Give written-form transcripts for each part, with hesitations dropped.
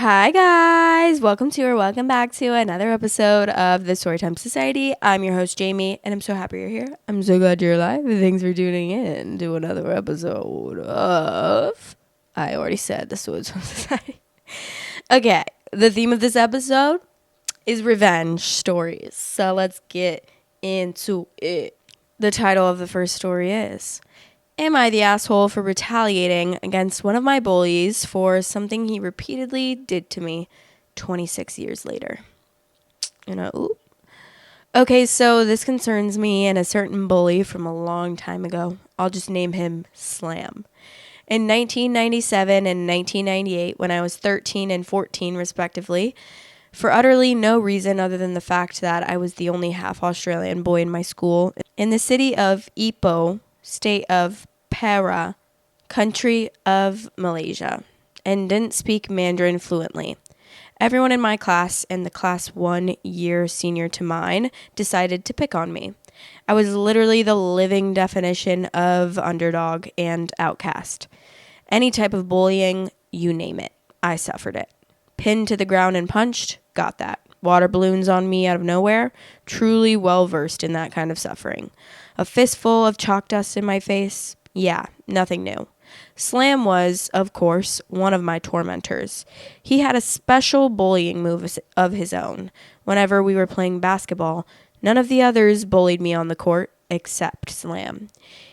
Hi guys, welcome back to another episode of the Storytime Society. I'm your host Jamie, and I'm so happy you're here. I'm so glad you're alive. Thanks for tuning in to another episode of I already said the Storytime Society. Okay, the theme of this episode is revenge stories. So let's get into it. The title of the first story is, am I the asshole for retaliating against one of my bullies for something he repeatedly did to me 26 years later? Okay, so this concerns me and a certain bully from a long time ago. I'll just name him Slam. In 1997 and 1998, when I was 13 and 14 respectively, for utterly no reason other than the fact that I was the only half Australian boy in my school, in the city of Ipoh, state of Perak, country of Malaysia, and didn't speak Mandarin fluently. Everyone in my class and the class 1 year senior to mine decided to pick on me. I was literally the living definition of underdog and outcast. Any type of bullying, you name it, I suffered it. Pinned to the ground and punched, got that. Water balloons on me out of nowhere, truly well versed in that kind of suffering. A fistful of chalk dust in my face, yeah, nothing new. Slam was, of course, one of my tormentors. He had a special bullying move of his own. Whenever we were playing basketball, none of the others bullied me on the court except Slam.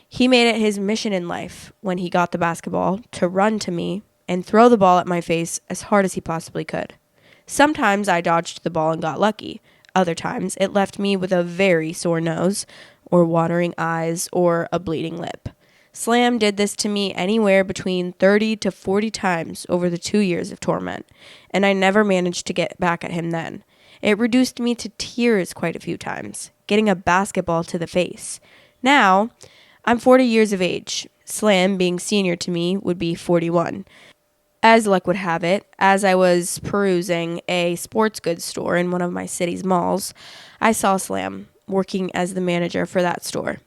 He made it his mission in life, when he got the basketball, to run to me and throw the ball at my face as hard as he possibly could. Sometimes I dodged the ball and got lucky. Other times it left me with a very sore nose, or watering eyes, or a bleeding lip. Slam did this to me anywhere between 30 to 40 times over the 2 years of torment, and I never managed to get back at him then. It reduced me to tears quite a few times, getting a basketball to the face. Now, I'm 40 years of age. Slam, being senior to me, would be 41. As luck would have it, as I was perusing a sports goods store in one of my city's malls, I saw Slam working as the manager for that store.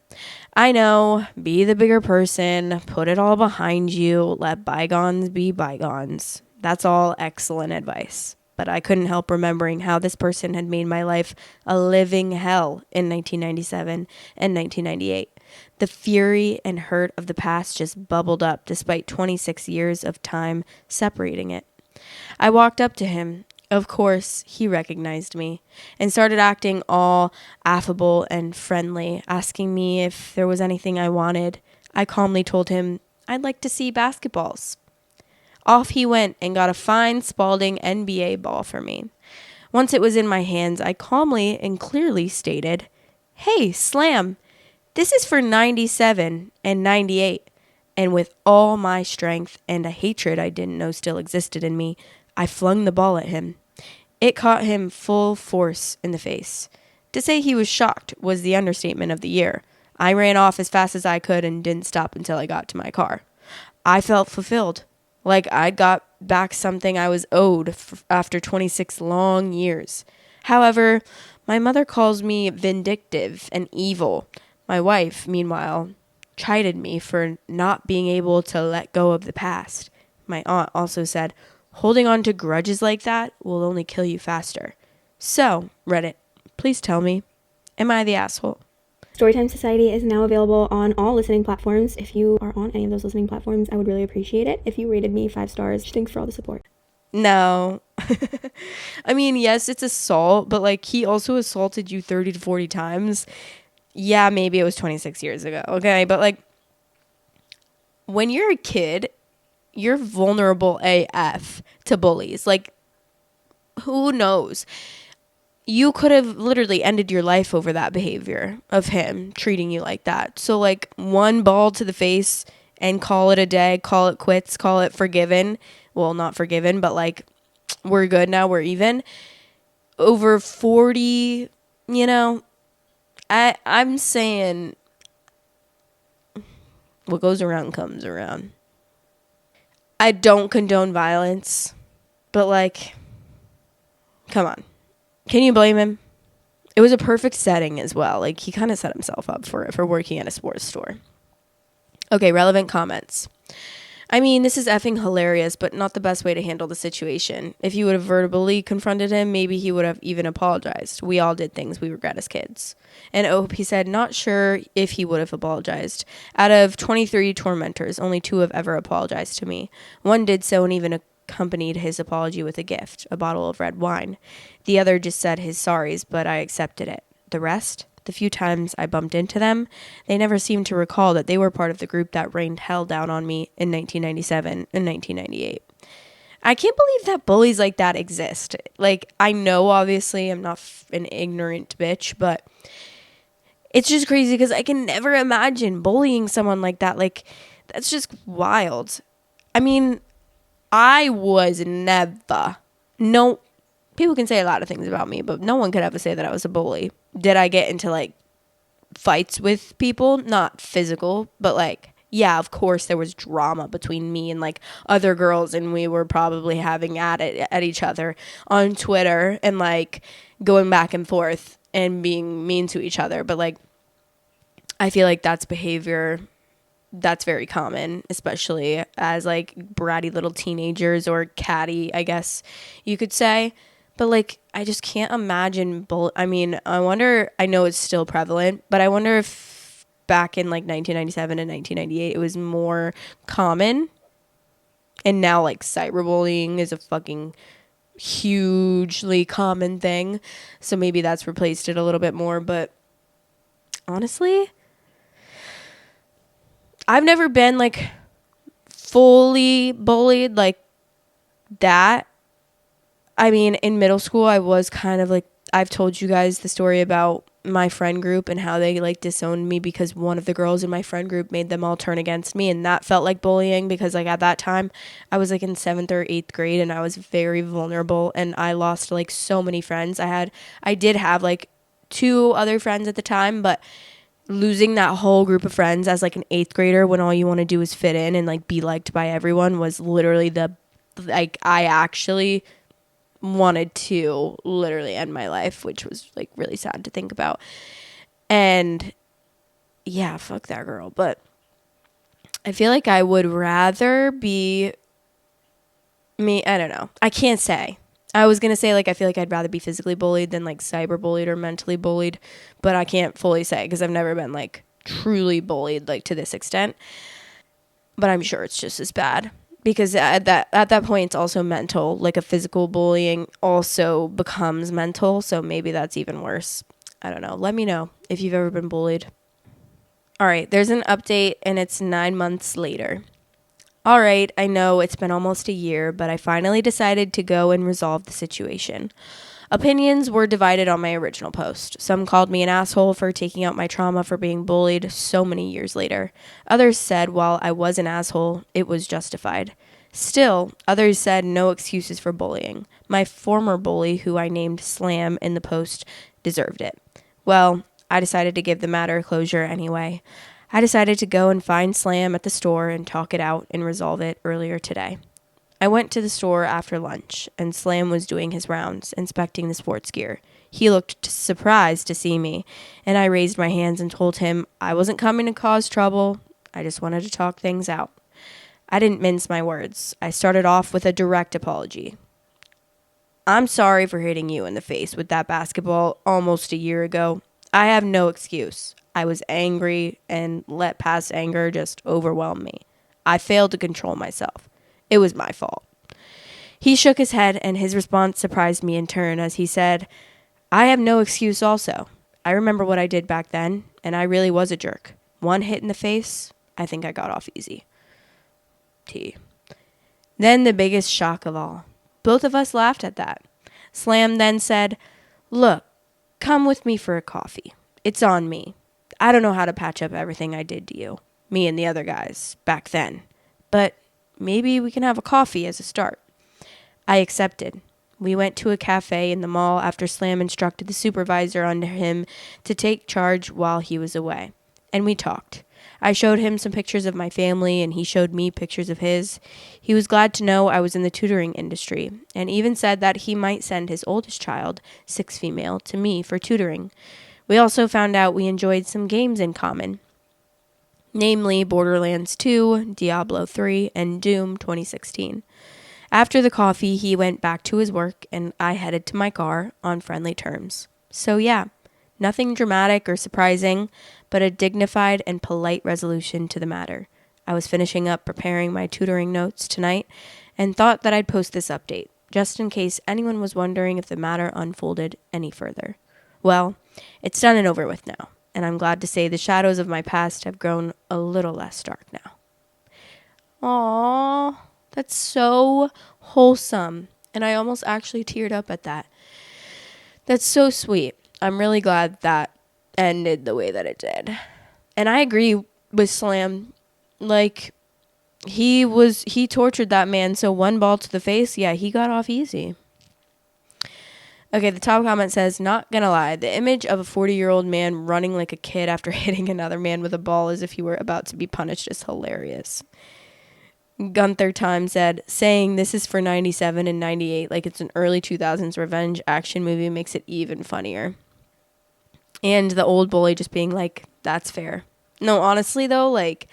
I know, be the bigger person, put it all behind you, let bygones be bygones. That's all excellent advice. But I couldn't help remembering how this person had made my life a living hell in 1997 and 1998. The fury and hurt of the past just bubbled up despite 26 years of time separating it. I walked up to him. Of course, he recognized me and started acting all affable and friendly, asking me if there was anything I wanted. I calmly told him I'd like to see basketballs. Off he went and got a fine Spalding NBA ball for me. Once it was in my hands, I calmly and clearly stated, "Hey, Slam, this is for 97 and 98. And with all my strength and a hatred I didn't know still existed in me, I flung the ball at him. It caught him full force in the face. To say he was shocked was the understatement of the year. I ran off as fast as I could and didn't stop until I got to my car. I felt fulfilled, like I'd got back something I was owed after 26 long years. However, my mother calls me vindictive and evil. My wife, meanwhile, chided me for not being able to let go of the past. My aunt also said, holding on to grudges like that will only kill you faster. So, Reddit, please tell me, am I the asshole? Storytime Society is now available on all listening platforms. If you are on any of those listening platforms, I would really appreciate it if you rated me 5 stars. Thanks for all the support. No. I mean, yes, it's assault, but like he also assaulted you 30 to 40 times. Yeah, maybe it was 26 years ago. Okay, but like when you're a kid, you're vulnerable AF to bullies. Like, who knows? You could have literally ended your life over that behavior of him treating you like that. So, like, one ball to the face and call it a day, call it quits, call it forgiven. Well, not forgiven, but like, we're good now, we're even. Over 40, I'm saying what goes around comes around. I don't condone violence, but like, come on. Can you blame him? It was a perfect setting as well. Like, he kind of set himself up for it, for working at a sports store. Okay, relevant comments. I mean, this is effing hilarious, but not the best way to handle the situation. If you would have verbally confronted him, maybe he would have even apologized. We all did things we regret as kids. And he said, not sure if he would have apologized. Out of 23 tormentors, only 2 have ever apologized to me. One did so and even accompanied his apology with a gift, a bottle of red wine. The other just said his sorries, but I accepted it. The rest? The few times I bumped into them, they never seemed to recall that they were part of the group that rained hell down on me in 1997 and 1998. I can't believe that bullies like that exist. Like, I know, obviously, I'm not an ignorant bitch, but it's just crazy because I can never imagine bullying someone like that. Like, that's just wild. I mean, I was never, no, people can say a lot of things about me, but no one could ever say that I was a bully. Did I get into like fights with people? Not physical, but like, yeah, of course there was drama between me and like other girls, and we were probably having at each other on Twitter and like going back and forth and being mean to each other. But like, I feel like that's behavior that's very common, especially as like bratty little teenagers or catty, I guess you could say. But like, I just can't imagine. I mean, I wonder, I know it's still prevalent, but I wonder if back in like 1997 and 1998, it was more common. And now like cyberbullying is a fucking hugely common thing. So maybe that's replaced it a little bit more. But honestly, I've never been like fully bullied like that. I mean, in middle school, I was kind of like, I've told you guys the story about my friend group and how they like disowned me because one of the girls in my friend group made them all turn against me. And that felt like bullying because like at that time I was like in 7th or 8th grade and I was very vulnerable and I lost like so many friends. I did have like 2 other friends at the time, but losing that whole group of friends as like an 8th grader when all you want to do is fit in and like be liked by everyone was literally like I actually wanted to literally end my life, which was like really sad to think about. And yeah, fuck that girl. But I feel like I would rather be me. I don't know. I can't say. I was going to say like I feel like I'd rather be physically bullied than like cyber bullied or mentally bullied, but I can't fully say because I've never been like truly bullied like to this extent. But I'm sure it's just as bad. Because at that point it's also mental, like a physical bullying also becomes mental, so maybe that's even worse. I don't know. Let me know if you've ever been bullied. All right, there's an update and it's 9 months later. All right, I know it's been almost a year, but I finally decided to go and resolve the situation. Opinions were divided on my original post. Some called me an asshole for taking out my trauma for being bullied so many years later. Others said while I was an asshole, it was justified. Still, others said no excuses for bullying. My former bully, who I named Slam in the post, deserved it. Well, I decided to give the matter closure anyway. I decided to go and find Slam at the store and talk it out and resolve it earlier today. I went to the store after lunch, and Slam was doing his rounds, inspecting the sports gear. He looked surprised to see me, and I raised my hands and told him I wasn't coming to cause trouble. I just wanted to talk things out. I didn't mince my words. I started off with a direct apology. I'm sorry for hitting you in the face with that basketball almost a year ago. I have no excuse. I was angry and let past anger just overwhelm me. I failed to control myself. It was my fault. He shook his head, and his response surprised me in turn as he said, I have no excuse also. I remember what I did back then, and I really was a jerk. One hit in the face, I think I got off easy. T. Then the biggest shock of all. Both of us laughed at that. Slam then said, Look, come with me for a coffee. It's on me. I don't know how to patch up everything I did to you, me and the other guys, back then. But maybe we can have a coffee as a start. I accepted. We went to a cafe in the mall after Slam instructed the supervisor under him to take charge while he was away. And we talked. I showed him some pictures of my family, and he showed me pictures of his. He was glad to know I was in the tutoring industry, and even said that he might send his oldest child, 6 female, to me for tutoring. We also found out we enjoyed some games in common. namely Borderlands 2, Diablo 3, and Doom 2016. After the coffee, he went back to his work, and I headed to my car on friendly terms. So yeah, nothing dramatic or surprising, but a dignified and polite resolution to the matter. I was finishing up preparing my tutoring notes tonight and thought that I'd post this update, just in case anyone was wondering if the matter unfolded any further. Well, it's done and over with now, and I'm glad to say the shadows of my past have grown a little less dark now. Aww, that's so wholesome, and I almost actually teared up at that. That's so sweet. I'm really glad that ended the way that it did. And I agree with Slam. Like, he tortured that man, so one ball to the face, yeah, he got off easy. Okay, the top comment says, not gonna lie, the image of a 40-year-old man running like a kid after hitting another man with a ball as if he were about to be punished is hilarious. Gunther Time said, saying this is for 97 and 98 like it's an early 2000s revenge action movie makes it even funnier. And the old bully just being like, that's fair. No, honestly though, like,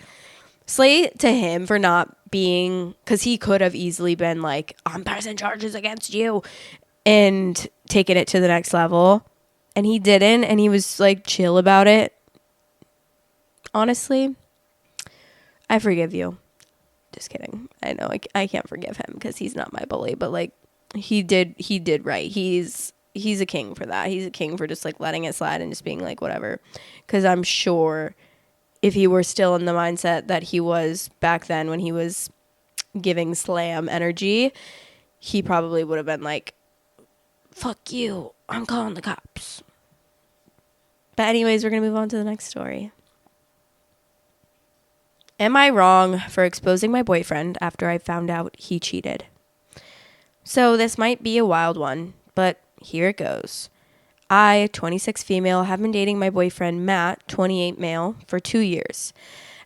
slay to him for not being, because he could have easily been like, I'm pressing charges against you and taken it to the next level. And he didn't, and he was like chill about it. Honestly, I forgive you. Just kidding. I know I can't forgive him because he's not my bully, but like he did right. He's a king for that. He's a king for just like letting it slide and just being like whatever. Because I'm sure if he were still in the mindset that he was back then when he was giving Slam energy, he probably would have been like, fuck you, I'm calling the cops. But anyways, we're going to move on to the next story. Am I wrong for exposing my boyfriend after I found out he cheated? So this might be a wild one, but here it goes. I, 26 female, have been dating my boyfriend Matt, 28 male, for 2 years.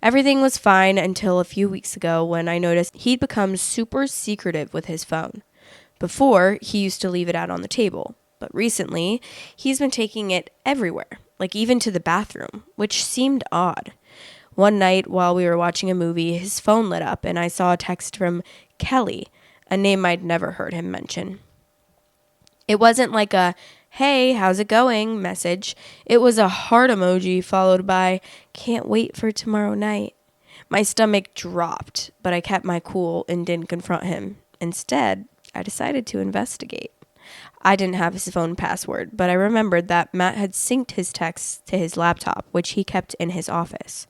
Everything was fine until a few weeks ago when I noticed he'd become super secretive with his phone. Before, he used to leave it out on the table, but recently, he's been taking it everywhere, like even to the bathroom, which seemed odd. One night, while we were watching a movie, his phone lit up and I saw a text from Kelly, a name I'd never heard him mention. It wasn't like a, hey, how's it going message. It was a heart emoji followed by, can't wait for tomorrow night. My stomach dropped, but I kept my cool and didn't confront him. Instead, I decided to investigate. I didn't have his phone password, but I remembered that Matt had synced his texts to his laptop, which he kept in his office.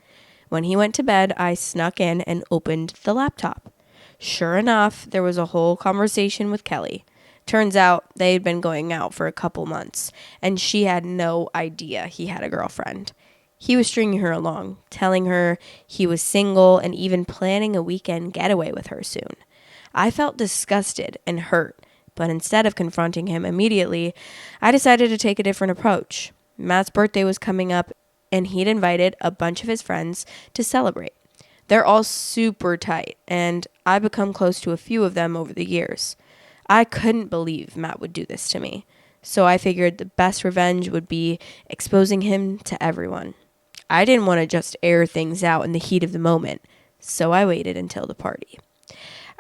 When he went to bed, I snuck in and opened the laptop. Sure enough, there was a whole conversation with Kelly. Turns out they had been going out for a couple months, and she had no idea he had a girlfriend. He was stringing her along, telling her he was single and even planning a weekend getaway with her soon. I felt disgusted and hurt, but instead of confronting him immediately, I decided to take a different approach. Matt's birthday was coming up, and he'd invited a bunch of his friends to celebrate. They're all super tight, and I've become close to a few of them over the years. I couldn't believe Matt would do this to me, so I figured the best revenge would be exposing him to everyone. I didn't want to just air things out in the heat of the moment, so I waited until the party.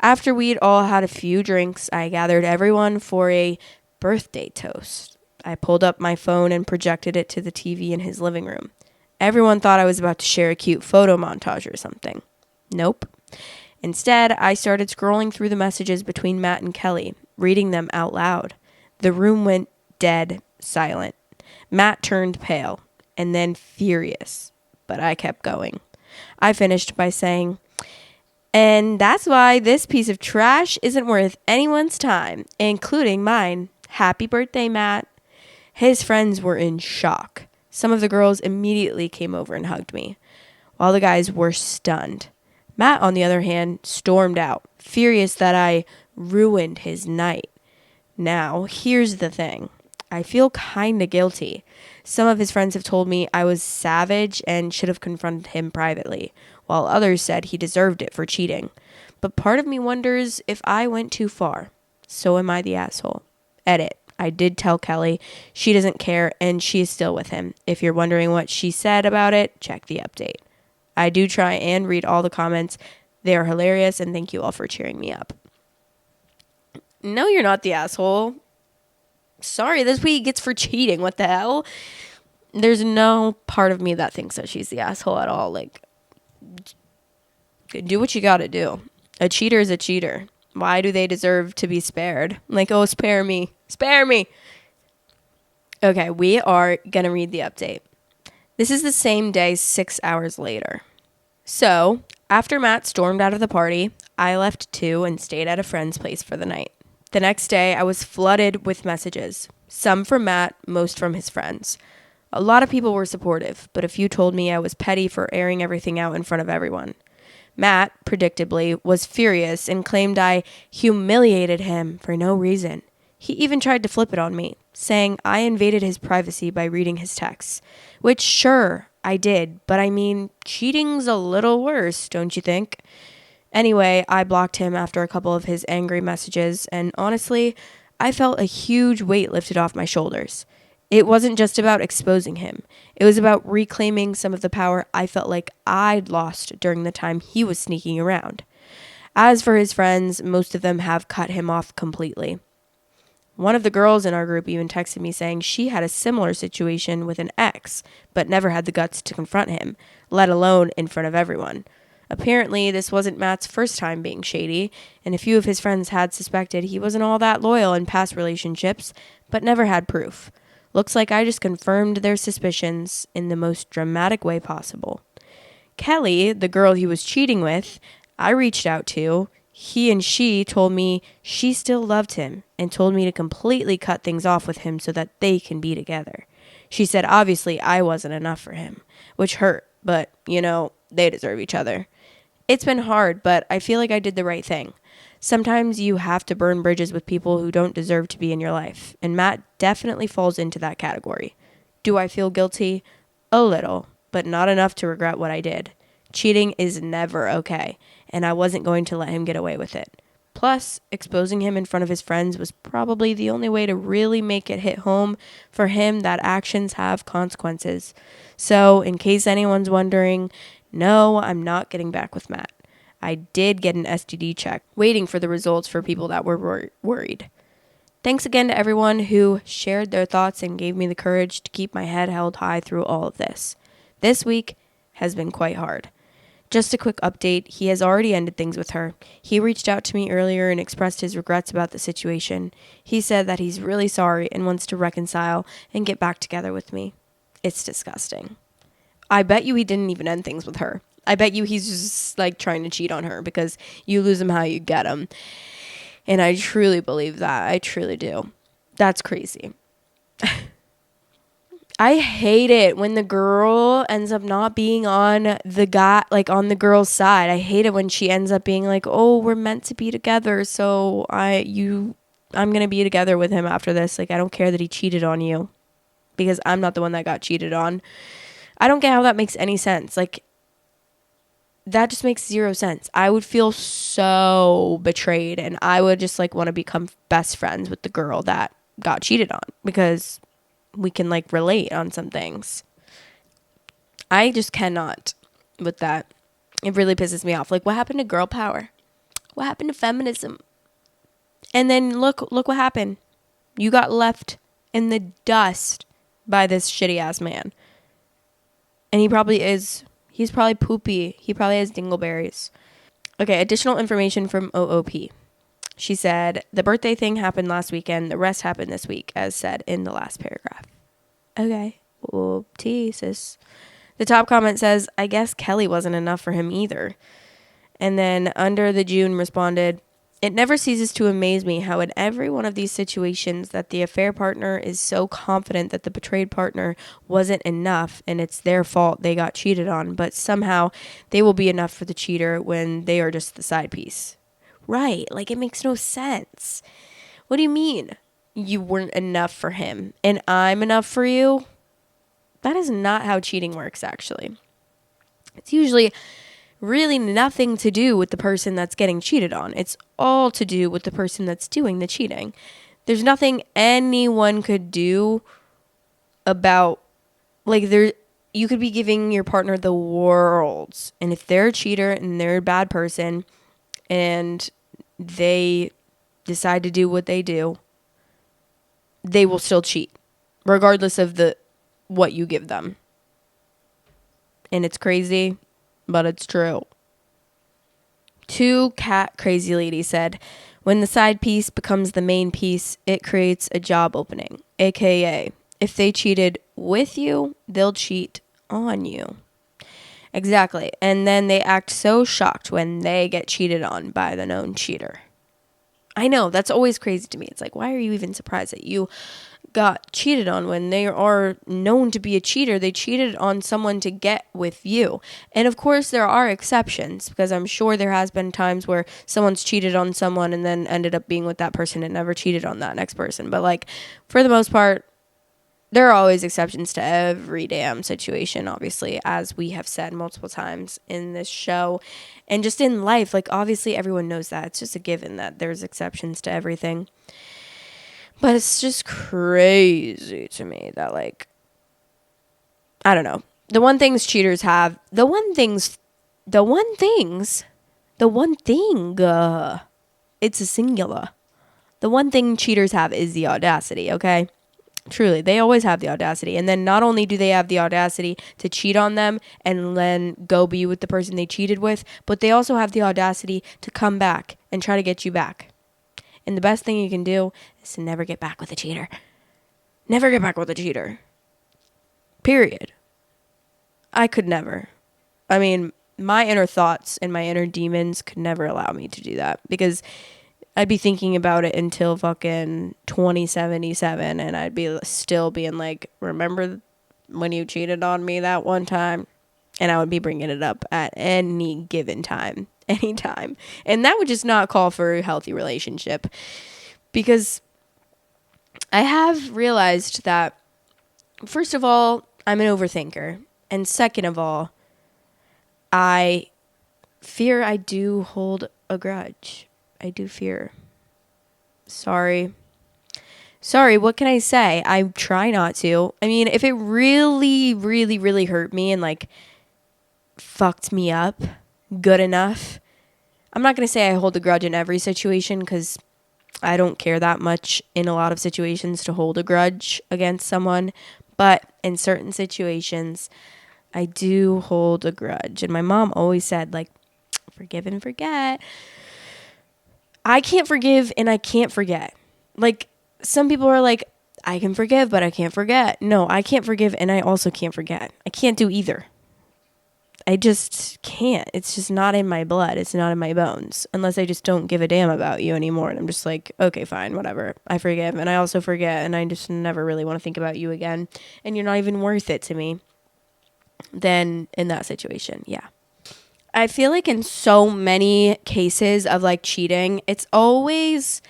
After we'd all had a few drinks, I gathered everyone for a birthday toast. I pulled up my phone and projected it to the TV in his living room. Everyone thought I was about to share a cute photo montage or something. Nope. Instead, I started scrolling through the messages between Matt and Kelly, reading them out loud. The room went dead silent. Matt turned pale, and then furious, but I kept going. I finished by saying, and that's why this piece of trash isn't worth anyone's time, including mine. Happy birthday, Matt. His friends were in shock. Some of the girls immediately came over and hugged me, while the guys were stunned. Matt, on the other hand, stormed out, furious that I ruined his night. Now, here's the thing. I feel kinda guilty. Some of his friends have told me I was savage and should have confronted him privately, while others said he deserved it for cheating. But part of me wonders if I went too far. So am I the asshole? Edit. I did tell Kelly. She doesn't care, and she is still with him. If you're wondering what she said about it, check the update. I do try and read all the comments. They are hilarious, and thank you all for cheering me up. No, you're not the asshole. Sorry, that's what he gets for cheating. What the hell? There's no part of me that thinks that she's the asshole at all. Like, do what you gotta do. A cheater is a cheater. Why do they deserve to be spared? Like, oh, spare me. Spare me. Okay, we are gonna read the update. This is the same day, 6 hours later. So, after Matt stormed out of the party, I left too and stayed at a friend's place for the night. The next day, I was flooded with messages. Some from Matt, most from his friends. A lot of people were supportive, but a few told me I was petty for airing everything out in front of everyone. Matt, predictably, was furious and claimed I humiliated him for no reason. He even tried to flip it on me, saying I invaded his privacy by reading his texts. Which, sure, I did, but I mean, cheating's a little worse, don't you think? Anyway, I blocked him after a couple of his angry messages, and honestly, I felt a huge weight lifted off my shoulders. It wasn't just about exposing him. It was about reclaiming some of the power I felt like I'd lost during the time he was sneaking around. As for his friends, most of them have cut him off completely. One of the girls in our group even texted me saying she had a similar situation with an ex, but never had the guts to confront him, let alone in front of everyone. Apparently, this wasn't Matt's first time being shady, and a few of his friends had suspected he wasn't all that loyal in past relationships, but never had proof. Looks like I just confirmed their suspicions in the most dramatic way possible. Kelly, the girl he was cheating with, I reached out to. He and she told me she still loved him and told me to completely cut things off with him so that they can be together. She said obviously I wasn't enough for him, which hurt, but, they deserve each other. It's been hard, but I feel like I did the right thing. Sometimes you have to burn bridges with people who don't deserve to be in your life, and Matt definitely falls into that category. Do I feel guilty? A little, but not enough to regret what I did. Cheating is never okay, and I wasn't going to let him get away with it. Plus, exposing him in front of his friends was probably the only way to really make it hit home for him that actions have consequences. So, in case anyone's wondering, no, I'm not getting back with Matt. I did get an STD check, waiting for the results for people that were worried. Thanks again to everyone who shared their thoughts and gave me the courage to keep my head held high through all of this. This week has been quite hard. Just a quick update, he has already ended things with her. He reached out to me earlier and expressed his regrets about the situation. He said that he's really sorry and wants to reconcile and get back together with me. It's disgusting. I bet you he didn't even end things with her. I bet you he's just trying to cheat on her because you lose him how you get him. And I truly believe that. I truly do. That's crazy. I hate it when the girl ends up not being on the guy, on the girl's side. I hate it when she ends up being like, oh, we're meant to be together. So I'm going to be together with him after this. I don't care that he cheated on you because I'm not the one that got cheated on. I don't get how that makes any sense. That just makes zero sense. I would feel so betrayed and I would just want to become best friends with the girl that got cheated on because we can relate on some things. I just cannot with that. It really pisses me off. What happened to girl power? What happened to feminism? And then look what happened. You got left in the dust by this shitty ass man. And he's probably poopy. He probably has dingleberries. Okay, additional information from OOP. She said, the birthday thing happened last weekend. The rest happened this week, as said in the last paragraph. Okay. Whoop-tee, sis. The top comment says, I guess Kelly wasn't enough for him either. And then under the June responded, it never ceases to amaze me how in every one of these situations that the affair partner is so confident that the betrayed partner wasn't enough and it's their fault they got cheated on, but somehow they will be enough for the cheater when they are just the side piece. Right, it makes no sense. What do you mean you weren't enough for him and I'm enough for you? That is not how cheating works, actually. It's usually really nothing to do with the person that's getting cheated on. It's all to do with the person that's doing the cheating. There's nothing anyone could do about you could be giving your partner the world. And if they're a cheater and they're a bad person and they decide to do what they do, they will still cheat, regardless of what you give them. And it's crazy, but it's true. 2 Cat Crazy Lady said, when the side piece becomes the main piece, it creates a job opening, aka if they cheated with you, they'll cheat on you. Exactly. And then they act so shocked when they get cheated on by the known cheater. I know, that's always crazy to me. It's like, why are you even surprised that you got cheated on when they are known to be a cheater? They cheated on someone to get with you. And of course, there are exceptions, because I'm sure there has been times where someone's cheated on someone and then ended up being with that person and never cheated on that next person. But like, for the most part, there are always exceptions to every damn situation, obviously, as we have said multiple times in this show. And just in life, like, obviously everyone knows that. It's just a given that there's exceptions to everything. But it's just crazy to me that, like, I don't know. The one thing, it's a singular. The one thing cheaters have is the audacity, okay? Truly, they always have the audacity. And then not only do they have the audacity to cheat on them and then go be with the person they cheated with, but they also have the audacity to come back and try to get you back. And the best thing you can do is to never get back with a cheater. Never get back with a cheater. Period. I could never. I mean, my inner thoughts and my inner demons could never allow me to do that, because I'd be thinking about it until fucking 2077, and I'd be still being like, remember when you cheated on me that one time? And I would be bringing it up at any given time, anytime. And that would just not call for a healthy relationship, because I have realized that, first of all, I'm an overthinker. And second of all, I fear I do hold a grudge. I do fear. Sorry, what can I say? I try not to. I mean, if it really, really, really hurt me and like fucked me up good enough, I'm not going to say I hold a grudge in every situation, because I don't care that much in a lot of situations to hold a grudge against someone. But in certain situations, I do hold a grudge. And my mom always said, like, forgive and forget. I can't forgive and I can't forget. Like, some people are like, I can forgive, but I can't forget. No, I can't forgive and I also can't forget. I can't do either. I just can't. It's just not in my blood. It's not in my bones. Unless I just don't give a damn about you anymore. And I'm just like, okay, fine, whatever. I forgive and I also forget. And I just never really want to think about you again. And you're not even worth it to me. Then in that situation, yeah. I feel like in so many cases of like cheating, it's always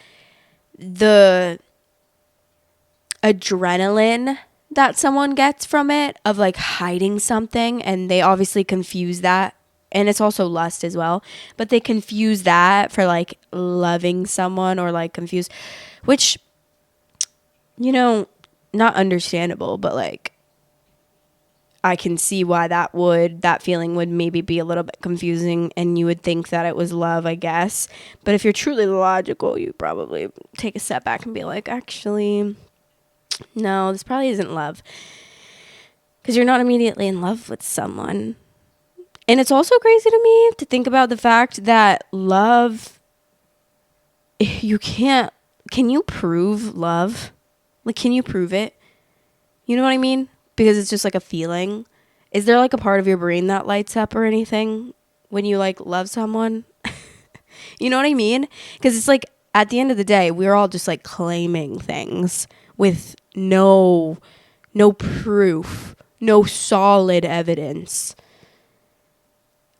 the adrenaline that someone gets from it, of like hiding something, and they obviously confuse that. And it's also lust as well, but they confuse that for like loving someone, or like confuse, which, you know, not understandable, but like, I can see why that feeling would maybe be a little bit confusing, and you would think that it was love, I guess. But if you're truly logical, you probably take a step back and be like, actually, no, this probably isn't love. Because you're not immediately in love with someone. And it's also crazy to me to think about the fact that love, can you prove love? Like, can you prove it? You know what I mean? Because it's just like a feeling. Is there like a part of your brain that lights up or anything when you like love someone? You know what I mean? Because it's like, at the end of the day, we're all just like claiming things with no proof, no solid evidence.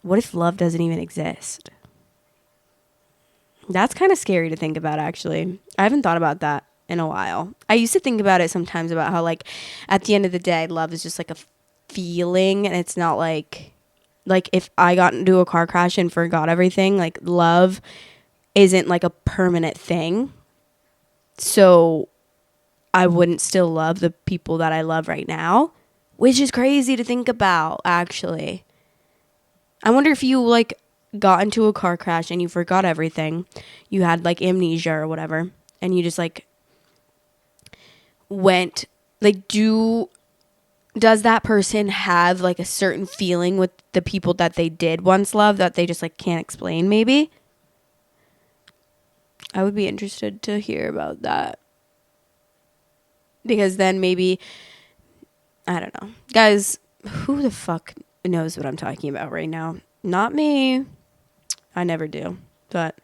What if love doesn't even exist? That's kind of scary to think about, actually. I haven't thought about that in a while. I used to think about it sometimes, about how like at the end of the day, love is just like a feeling, and it's not like if I got into a car crash and forgot everything, like love isn't like a permanent thing. So I wouldn't still love the people that I love right now, which is crazy to think about, actually. I wonder if you, like, got into a car crash and you forgot everything. You had, like, amnesia or whatever. And you just, like, went, like, does that person have, like, a certain feeling with the people that they did once love that they just, like, can't explain, maybe? I would be interested to hear about that. Because then maybe, I don't know. Guys, who the fuck knows what I'm talking about right now? Not me. I never do. But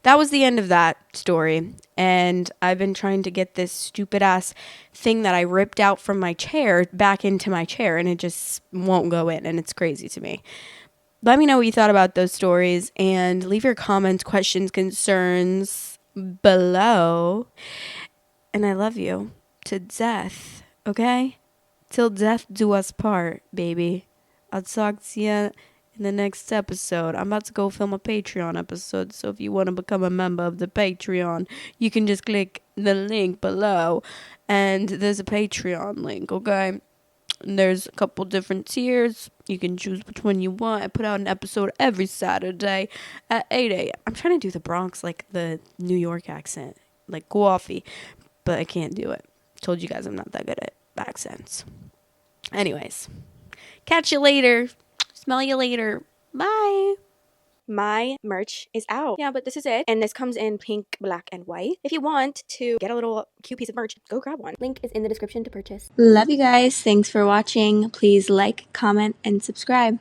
that was the end of that story. And I've been trying to get this stupid ass thing that I ripped out from my chair back into my chair, and it just won't go in, and it's crazy to me. Let me know what you thought about those stories, and leave your comments, questions, concerns below. And I love you to death, okay? Till death do us part, baby. I'll talk to you in the next episode. I'm about to go film a Patreon episode, so if you want to become a member of the Patreon, you can just click the link below, and there's a Patreon link, okay? And there's a couple different tiers. You can choose which one you want. I put out an episode every Saturday at 8 a.m. I'm trying to do the Bronx, like the New York accent, like coffee, but I can't do it. Told you guys I'm not that good at accents. Anyways, catch you later. Smell you later. Bye. My merch is out. Yeah, but this is it. And this comes in pink, black, and white. If you want to get a little cute piece of merch, go grab one. Link is in the description to purchase. Love you guys. Thanks for watching. Please like, comment, and subscribe.